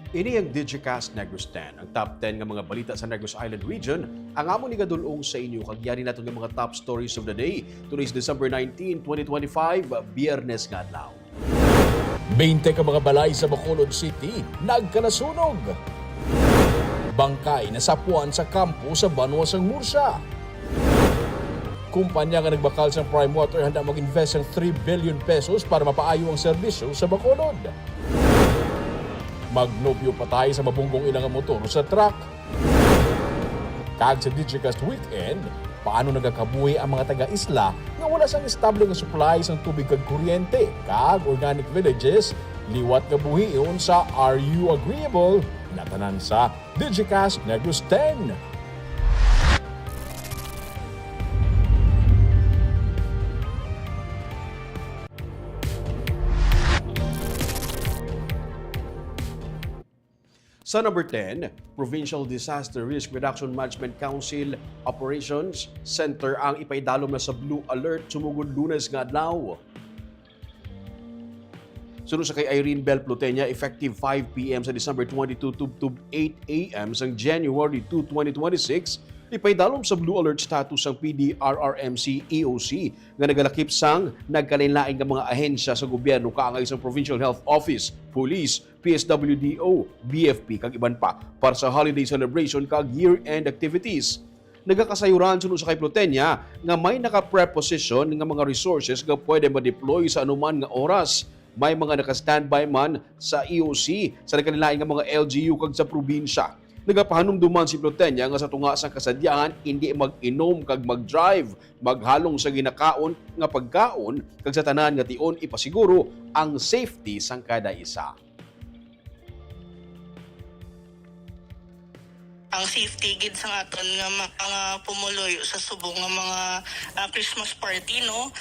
Ini ang Digicast Negros X, ang top 10 nga mga balita sa Negros Island region. Ang amon ni gadulong sa inyo kagyari naton nga mga top stories of the day. Today is December 19, 2025, Biyernes nga adlaw. 20 ka mga balay sa Bacolod City nagkanasunog. Bangkay nasapuan sa kampo sa Banwasang Murcia. Kumpanya nga nagbakal sa Prime Water handa mag-invest ng 3 billion pesos para mapaayo ang serbisyo sa Bacolod. Magnobyo patay sa mabunggong ilang motor sa truck. Kag sa Digicast Weekend, paano nagakabuhi ang mga taga-isla nga wala sang estable nga supply ng tubig kag kuryente, kag organic villages, liwat nga buhiyon sa Are You Agreeable? Natanan sa Digicast Negros X. Sa number 10, Provincial Disaster Risk Reduction Management Council Operations Center ang ipaidalom na sa Blue Alert sumugod Lunes nga adlaw. Sunod sa kay Irene Bell Plutenia, effective 5 p.m. sa December 22 to 8 a.m. sa January 2, 2026, ipaidalom sa Blue Alert status ang PDRRMC EOC nga nagalakip sang nagkalain-lain nga mga ahensya sa gobyerno kaangay sa Provincial Health Office, Police, PSWDO, BFP kag iban pa para sa holiday celebration kag year-end activities. Nagakasayuran sunod sa kay Plutenia nga may naka-preposition nga mga resources nga pwede ma-deploy sa anuman nga oras. May mga naka-standby man sa EOC sa nagkalain nga mga LGU kag sa probinsya. Nagapahanumduman si Plutenia nga sa tunga sa kasadyahan hindi mag-inom kag mag-drive, maghalong sa ginakaon nga pagkaon kag sa tanan nga tion ipasiguro ang safety sang kada isa. Ang safety gid sa aton nga mga pumuloy sa subong nga mga Christmas party, no,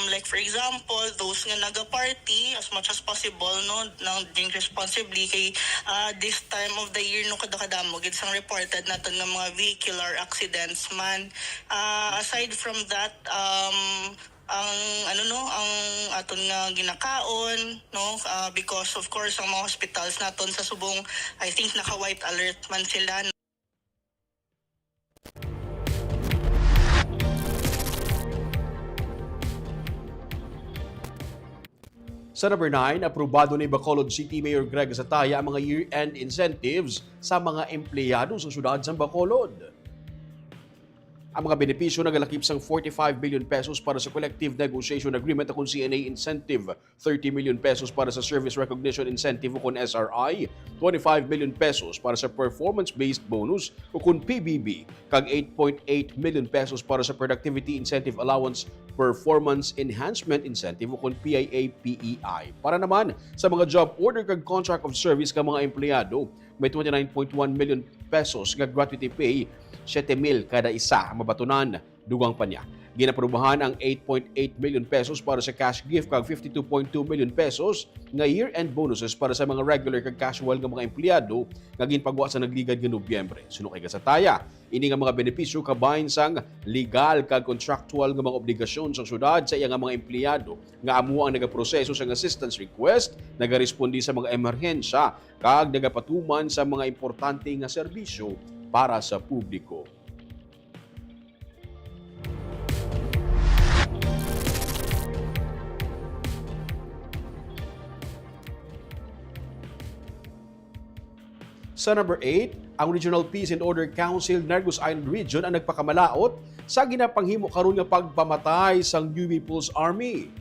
like for example those nga naga-party as much as possible, no, nang drink responsibly kay this time of the year no kadamo gid sang reported naton nga mga vehicular accidents man. Aside from that, ang aton nga ginakaon, no, because of course ang mga hospitals naton sa subong I think naka white alert man sila. Sa number 9, aprobado ni Bacolod City Mayor Greg Zataya ang mga year-end incentives sa mga empleyado sa syudad ng Bacolod. Ang mga benepisyo nagalakip sang 45 billion pesos para sa Collective Negotiation Agreement o CNA Incentive, 30 million pesos para sa Service Recognition Incentive o SRI, 25 million pesos para sa Performance-Based Bonus o PBB, kag 8.8 million pesos para sa Productivity Incentive Allowance Performance Enhancement Incentive o PIA-PEI. Para naman sa mga job order kag contract of service kag mga empleyado, may 29.1 million pesos nga gratuity pay, 7,000 kada isa ang mabatunan, dugang pa niya. Ginaprubahan ang 8.8 million pesos para sa cash gift kag 52.2 million pesos nga year-end bonuses para sa mga regular kag casual nga mga empleyado nga ginpagwa sa nagligad nga Nobyembre. Suno kay Gasataya, ini nga mga benepisyo kabahin sang legal kag contractual nga mga obligasyon sa syudad sa iya nga mga empleyado nga amo ang nagaproseso sa assistance request, nagarespondi sa mga emerhensya kag nagapatuman sa mga importante nga serbisyo para sa publiko. Sa number 8, ang Regional Peace and Order Council Negros Island Region ang nagpakamalaot sa ginapanghimo karon nga pagpamatay sang New People's Army.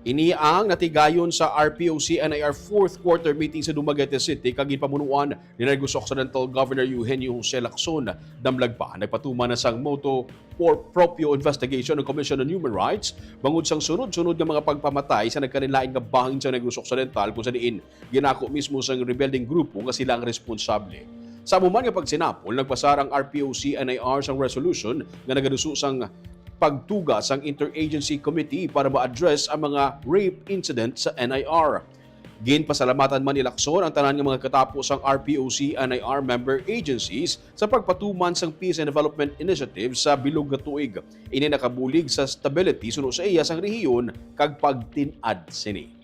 Ini ang natigayon sa RPOC-NIR 4th Quarter Meeting sa Dumaguete City kag ginpamunuan ni Negros Occidental Governor Eugenio Jose Lacson. Damlag pa nagpatuman na sang moto for proprio investigation ng Commission on Human Rights bangod sang sunod-sunod nga mga pagpamatay sa nagkanilain nga bahing sa Negros Occidental kung sa diin ginako mismo sang rebelling grupo nga sila ang responsable. Sa amuman nga pagsinapol, nagpasar ang RPOC-NIR sang resolution nga nagaduso sang pagtugas ang Interagency Committee para ma-address ang mga rape incident sa NIR. Ginpasalamatan man ni Lacson ang tanan ng mga katapos ang RPOC-NIR member agencies sa pagpatuman sang Peace and Development Initiative sa bilog nga tuig. Ini nakabulig sa stability suno sa iya sang rehiyon kag pagtin-ad sini.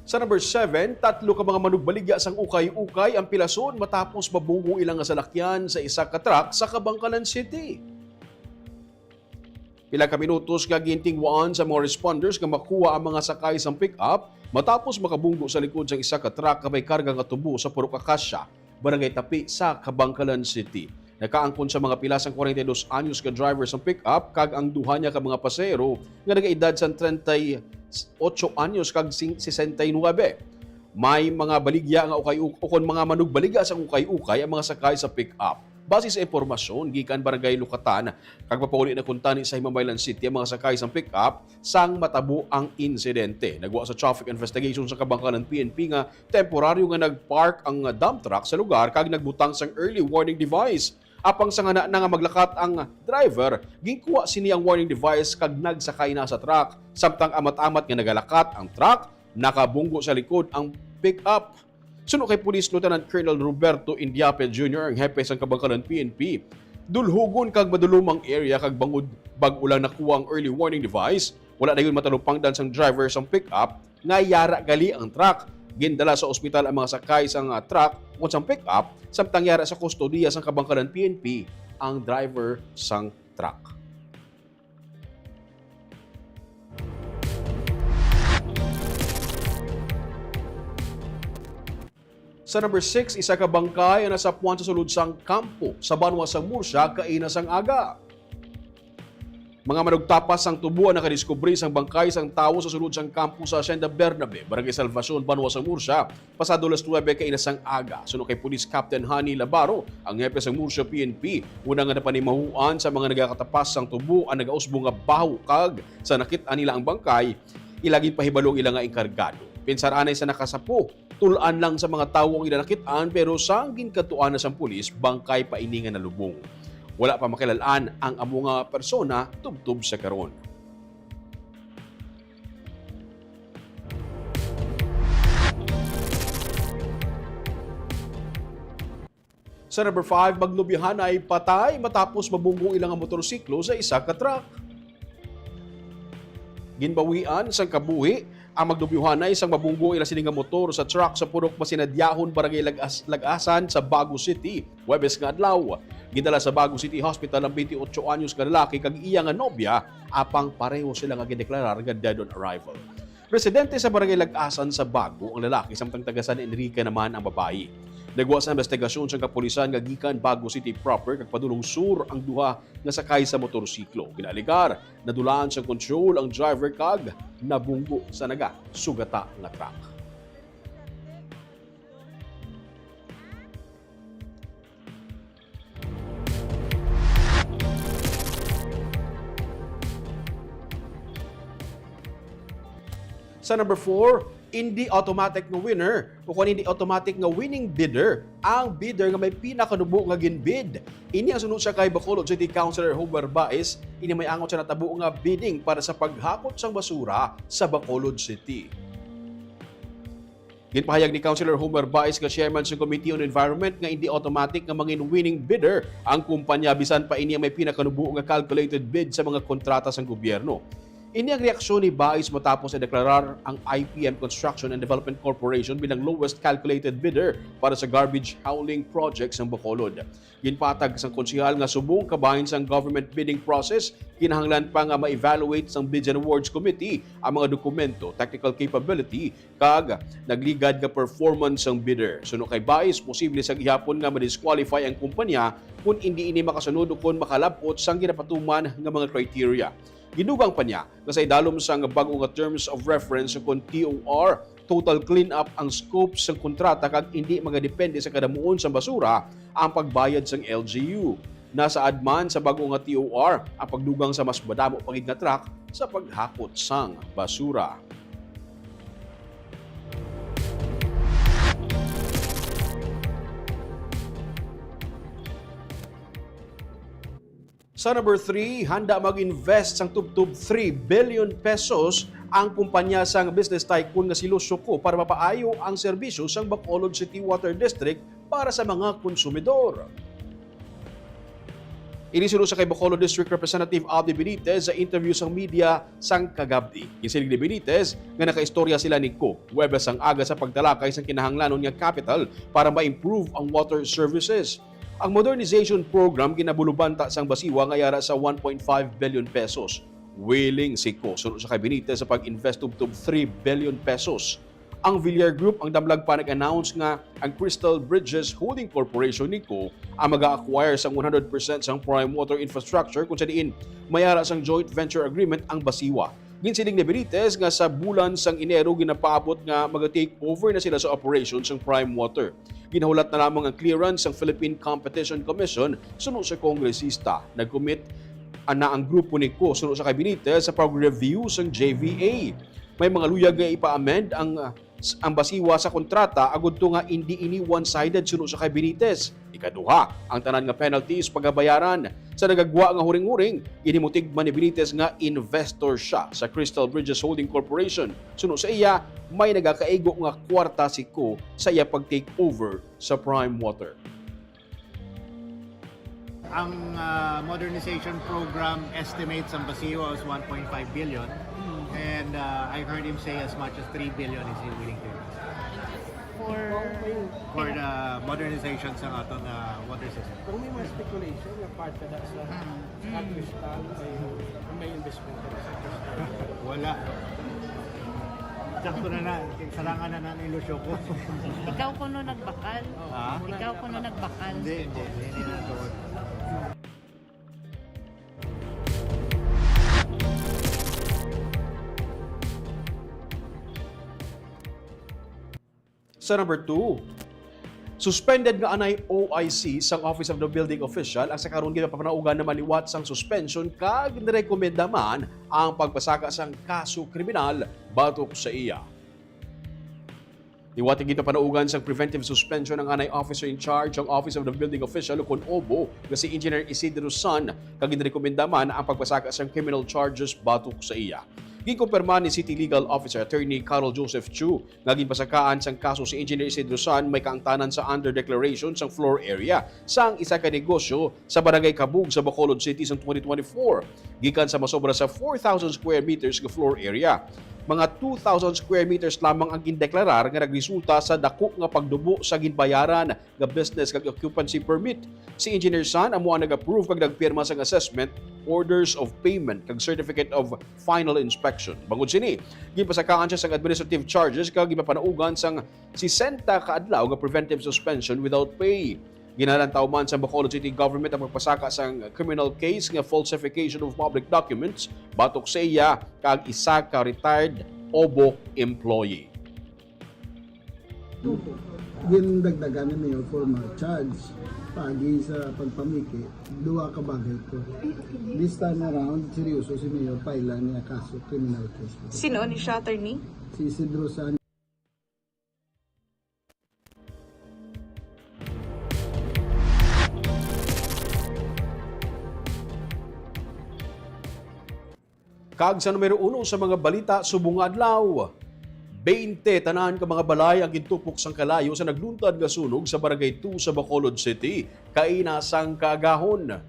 Sa number 7, tatlo ka mga manugbaligya sang ukay-ukay ang pilason matapos mabungo ilang nga salakyan sa isa ka truck sa Bacolod City. Pila ka minutos nga gintingwaan sa mga responders nga makuha ang mga sakay sang pick-up matapos makabunggo sa likod sang isa ka truck nga may karga nga tubo sa Purok Akasya, Barangay Tapi sa Bacolod City. Nakaangkon sa mga pilasang 42 anyos ka driver sang pick-up kag ang duha niya ka mga pasahero nga nagaedad sa 38 anyos kag 69. May mga baligya nga ukay-ukon mga manugbaligya sa ukay-ukay ang mga sakay sa pick-up. Base sa impormasyon gikan Barangay Lukatan kag mapauli na kuntani sa Himamaylan City ang mga sakay sa pick-up sang matabo ang insidente. Nagwa sa traffic investigation sa Kabangkalan PNP nga temporaryo nga nagpark ang dump truck sa lugar kag nagbutang sang early warning device. Apang sa nga na nga maglakat ang driver, ginkuha sini ang warning device kag nagsakay na sa truck. Samtang amat-amat nga nagalakat ang truck, nakabunggo sa likod ang pick-up. Suno kay Police Lieutenant Colonel Roberto Indiape Jr., ang hepe sa Kabangkalan PNP, dulhugon kag madulumang area kag bangod bag-ulang nakuha ang early warning device, wala na yun matalupangdan sang driver sang pick-up, nga yara gali ang truck. Gindala sa ospital ang mga sakay sang truck o sang pick-up, samtang yara sa kustodiya sang Kabangkalan PNP ang driver sang truck. Sa number 6, isa ka bangkay na nasapuan sa sulod sang kampo sa banwa sa Murcia, kaina sang aga. Mga manugtapas sang tubo ang nakadiskubre sang bangkay sang tawo sa sulod sang kampo sa Hacienda Bernabe, Barangay Salvacion, banwa sa Murcia, pasado alas 9 kaina sang aga. Suno kay Police Captain Hani Labaro, ang hepe sang Murcia PNP, una nga napanimahuan sa mga nagakatapas sang tubo ang nagausbo nga baho kag sa nakit-an nila ang bangkay, ilaging pahibalong ila nga enkargado. Pinsaranay sa nakasapo, tulaan lang sa mga tawo ang inanakitaan pero sang ginkatuan na sang pulis, bangkay pa ini nga nalubong. Wala pa makilalaan ang amo nga persona tubtub sa karon. Sa number 5, magnobyahan ay patay matapos mabunggo ilang nga motorsiklo sa isa ka truck. Ginbawian sang kabuhi ang magdubyuhan ay isang mabunggo ila sining nga motor sa truck sa Purok Masinadyahon, Barangay Lagasan sa Bago City, Huwebes nga adlaw. Gidala sa Bago City Hospital ang 28 anyos nga lalaki kag iya nga nobya, apang pareho sila nga gideklarar nga dead on arrival. Residente sa Barangay Lagasan sa Bago ang lalaki, samtang taga San Enrique naman ang babae. Nagwa sa investigasyon sa kapulisan nga gikan Bago City proper kag padulong sur ang duha nga sakay sa motorsiklo. Kinaligar, nadulaan sa control ang driver kag nabunggo sa naga sugata nga truck. Sa number 4, hindi automatic nga winner o kung hindi automatic nga winning bidder ang bidder nga may pinakanubo nga ginbid. Ini ang sunod sa kay Bacolod City Councilor Homer Baez, ini may angot sa natabo nga bidding para sa paghakot sang basura sa Bacolod City. Ginpahayag ni Councilor Homer Baez nga chairman sa Committee on Environment nga hindi automatic nga mangin winning bidder ang kumpanya bisan pa ini ang may pinakanubo nga calculated bid sa mga kontrata sang gobyerno. Ini ang reaksyon ni Baez matapos na deklarar ang IPM Construction and Development Corporation bilang lowest calculated bidder para sa garbage hauling project sa Bacolod. Ginpatag sang konsehal nga subong kabahin sang government bidding process, kinahanglan pa nga ma-evaluate sang Bids and Awards Committee ang mga dokumento, technical capability, kag nagligad nga performance sang bidder. Suno kay Baez, posible sa gihapon nga ma-disqualify ang kumpanya kung hindi ini makasunod o kung makalabot sang ginapatuman nga mga criteria. Ginugang pa niya na sa idalom sa bago nga terms of reference kung TOR, total clean-up ang scope sa kontrata kag hindi magadepende sa kadamuon sa basura ang pagbayad sang LGU. Nasa adman sa bago nga TOR ang pagdugang sa mas madamo pagid nga truck sa paghakot sang basura. Sa number 3, handa mag-invest sang tubtub 3 billion pesos ang kumpanya sang business tycoon nga si Lusyoko para mapaayo ang serbisyo sang Bacolod City Water District para sa mga konsumidor. Inisunod sa kay Bacolod District Representative Aldi Benitez sa interview sa media sang kagabdi. Gisilig ni Benitez nga nakaistorya sila ni Ko Huwebes ang aga sa pagtalakay sa kinahanglanon nga capital para ma-improve ang water services. Ang modernization program ginabulubanta sang basiwa nga yara sa 1.5 billion pesos. Willing si Ko sunod sa kay Benitez sa pag-invest of 3 billion pesos. Ang Villar Group ang damlag pa nag-announce nga ang Crystal Bridges Holding Corporation niko ang mag-acquire sang 100% sang prime water infrastructure kung sa diin mayara sang joint venture agreement ang basiwa. Ginsiling ni Benitez nga sa bulan sang Enero ginapaabot nga mag-take over na sila sa operations sang prime water. Ginahulat na lamang ang clearance ng Philippine Competition Commission sunod sa kongresista. Nag-commit na ang grupo niko sunod sa kay Benitez sa pag-review sang JVA. May mga luyag nga ipa-amend ang basiwa sa kontrata agud to nga hindi ini one-sided sunod sa kay Benitez. Ikaduha, ang tanan nga penalties pagabayaran sa nagagwa nga huring-huring inimutigman ni Benitez nga investor siya sa Crystal Bridges Holding Corporation. Sunod sa iya, may nagakaigo nga kwarta si Ko sa iya pag-take over sa Prime Water. Ang modernization program estimates ang basiwa as 1.5 billion. And I heard him say as much as 3 billion is he willing to invest for the modernization sa aton water system. Kung may mga speculation na part ka na sa Crystal may investment ka sa Crystal. Wala. Sakto na sarangan na ilusyo ko. Ikaw kuno nagbakal. Ha? Ikaw kuno nagbakal. Hindi na to. Sa number 2, suspended nga anay OIC sang Office of the Building Official ang sa karon ginapapanaugan naman liwat sang suspension kag nirekomenda man ang pagpasaka sang kaso kriminal batok sa iya. Liwat gito panaugan sang preventive suspension ng anay officer in charge ang Office of the Building Official ukon OBO nga si Engineer Isidro San kag nirekomenda man ang pagpasaka sang criminal charges batok sa iya. Gikumpirma ni City Legal Officer Attorney Carl Joseph Chu nga ginpasakaan sang kaso si Engineer Isidro San may kaangtanan sa under declaration sang floor area sang isa ka negosyo sa Barangay Kabug sa Bacolod City sang 2024 gikan sa masobra sa 4,000 square meters nga floor area. Mga 2,000 square meters lamang ang gindeklarar nga nagresulta sa dako nga pagdubo sa ginbayaran nga business kag occupancy permit. Si Engineer San amo ang nag-approve kag nagpirma sang assessment, orders of payment kag certificate of final inspection. Bangod sini, ginpasakaan siya sang administrative charges kag gipapanaugan sang 60 ka adlaw nga preventive suspension without pay. Ginalantaw man sa Bacolod City Government ang magpasaka sang criminal case nga falsification of public documents batok sa iya kag isa ka retired OBO employee. Ginagdagan ni Mayor for charge pagi sa pagpamiki, duwa ka bagay ko. This time around, seryoso si Mayor paila niya kaso criminal case. Sino ni siya, attorney? Si Isidro San. Kag sa numero 1 sa mga balita subong adlaw. 20 tanan ka mga balay ang gintupok sang kalayo sa nagluntad nga sunog sa Barangay 2 sa Bacolod City, kainasang kaagahon.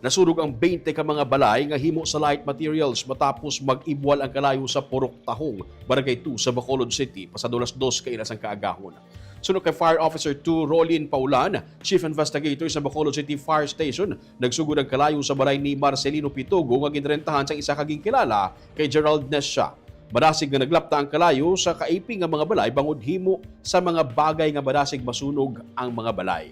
Nasunog ang 20 ka mga balay nga himo sa light materials matapos mag-ibwal ang kalayo sa Purok Tahong, Barangay 2 sa Bacolod City, pasadulas 2 kainasang kaagahon. Sunod kay Fire Officer 2 Rolin Paulan, Chief Investigator sa Bacolod City Fire Station, nagsugod ang kalayo sa balay ni Marcelino Pitogo nga ginrentahan sa isa kaging kilala kay Gerald Nesha. Badasig nga naglapta ang kalayo sa kaiping nga mga balay bangod himo sa mga bagay nga badasig masunog ang mga balay.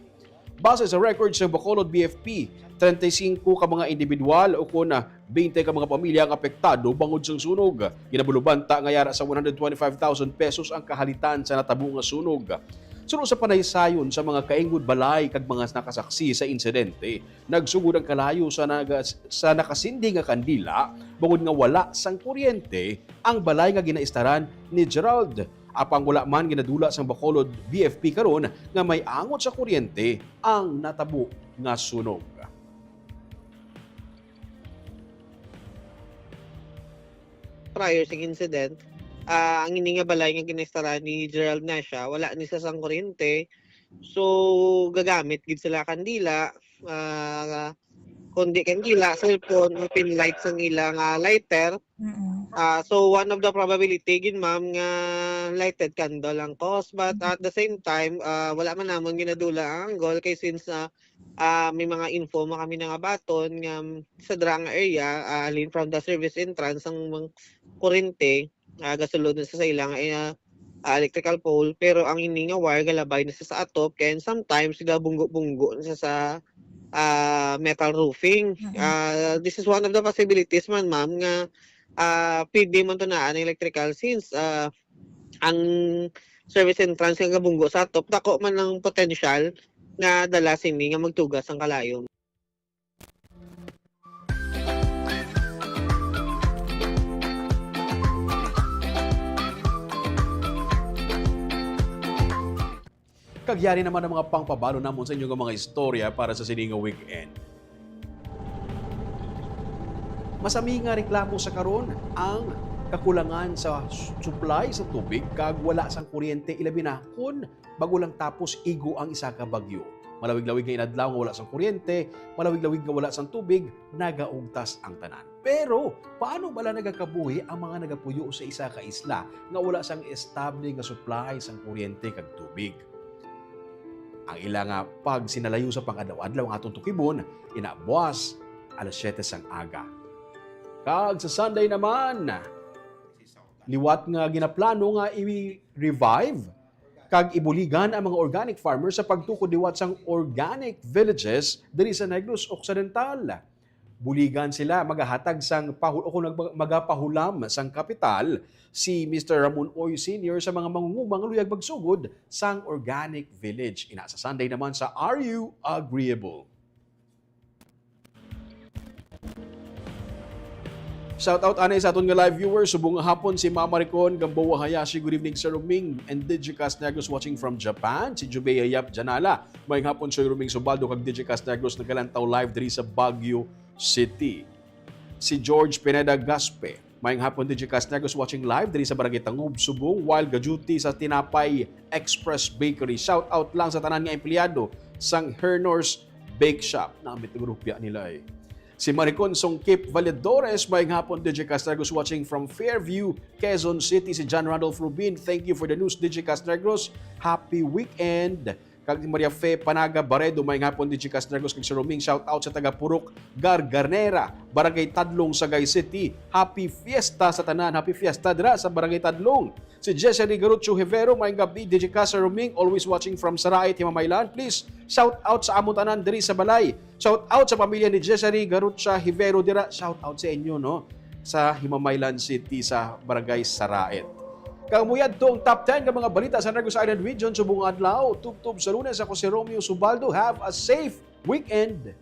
Base sa records sa Bacolod BFP, 35 ka mga individual o kun 20 ka mga pamilya ang apektado bangod sa sunog. Ginabulubanta nga yara sa 125,000 pesos ang kahalitan sa natabo nga sunog. Sunod sa panaysayon sa mga kaingod balay kag mga nakasaksi sa insidente, nagsugod ang kalayo sa nakasindi nga kandila bangod nga wala sang kuryente ang balay nga ginaistaran ni Gerald. Apang wala man ginadula sang Bacolod BFP karon nga may angot sa kuryente ang natabo nga sunog. Prior sa incident, ang ini nga balay nga ginistara ni Gerald Nasha, wala ni sa sang kuryente, So gagamit gid sila kandila, kundi kandila, cellphone, o pin light sa ilang lighter. So one of the probability gid ma'am nga lighted candle ang cause, but at the same time wala man namon ginadula ang goal kay since may mga info mo kami nga baton nga sa drang area alin from the service entrance ang kurente gasulod na sa ilang electrical pole, pero ang ini nga wire galabay na sa atop kaya sometimes bunggo-bunggo na sa metal roofing. This is one of the possibilities man ma'am nga pwede man to na ang electrical since ang service entrance nga bunggo sa atop dako man ang potential nga dala sini nga magtugas ang kalayo. Kagyari naman ang mga pangpabalo namon sa inyong mga istorya para sa sininga weekend. Masami nga reklamo sa karon ang kakulangan sa supply sa tubig kag wala sang kuryente ilabi na kun bago lang tapos igo ang isa ka bagyo. Malawig-lawig nga inadlaw nga wala sang kuryente, malawig-lawig nga wala sang tubig, nagaugtas ang tanan. Pero paano bala nagakabuhi ang mga nagapuyo sa isa ka isla nga wala sang estable nga supply sang kuryente kag tubig? Ang ila nga pag sinalayo sa pang-adlaw-adlaw nga atong tukibon, inabuas alas 7 sang aga. Kag sa Sunday naman, liwat nga ginaplano nga i-revive kag ibuligan ang mga organic farmers sa pagtukod liwat sang organic villages diri sa Negros Occidental. Buligan sila magahatag sang magapahulam sang kapital si Mr. Ramon Oy Sr. sa mga mangungumang luyag magsugod sang organic village. Ina sa Sunday naman sa Are You Agreeable? Shout out anay sa aton nga live viewers. Subong hapon si Mama Ricon Gamboa Hayashi. Good evening Sir Ruming and Digicast Negros watching from Japan. Si Jubei Yap Janala. Mayang hapon Sir Ruming Subaldo kag Digicast Negros nagalantaw live diri sa Baguio City. Si George Pineda Gaspe. Mayang hapon Digicast Negros watching live diri sa Barangay Tangub, Subong while gaduty sa Tinapay Express Bakery. Shout out lang sa tanan nga empleyado sang Hernor's Bake Shop. Namit ng rupya nila eh. Si Maricon Songkip Valedores, mayang hapon Digicast Negros watching from Fairview, Quezon City. Si John Randolph Rubin, thank you for the news Digicast Negros. Happy weekend. Kag Maria Fe Panaga Baredo, mayang hapon Digicast Negros kag Sir Roming. Shout out sa taga Purok Gargarnera, Barangay Tadlong, Sagay City. Happy fiesta sa tanan. Happy fiesta dira sa Barangay Tadlong. Si Jessery Garucho Hevero, mayang gabi Digicast Sir Roming, always watching from Sarait, Himamaylan. Please shout out sa among tanan diri sa balay. Shout out sa pamilya ni Jessery Garucha Hivero dira. Shout out sa inyo no sa Himamaylan City sa Barangay Saraet. Kamuyad to ang top 10 ng mga balita sa Negros Island Region subong adlaw. Tubtob sa Lunes ako si Romeo Subaldo. Have a safe weekend.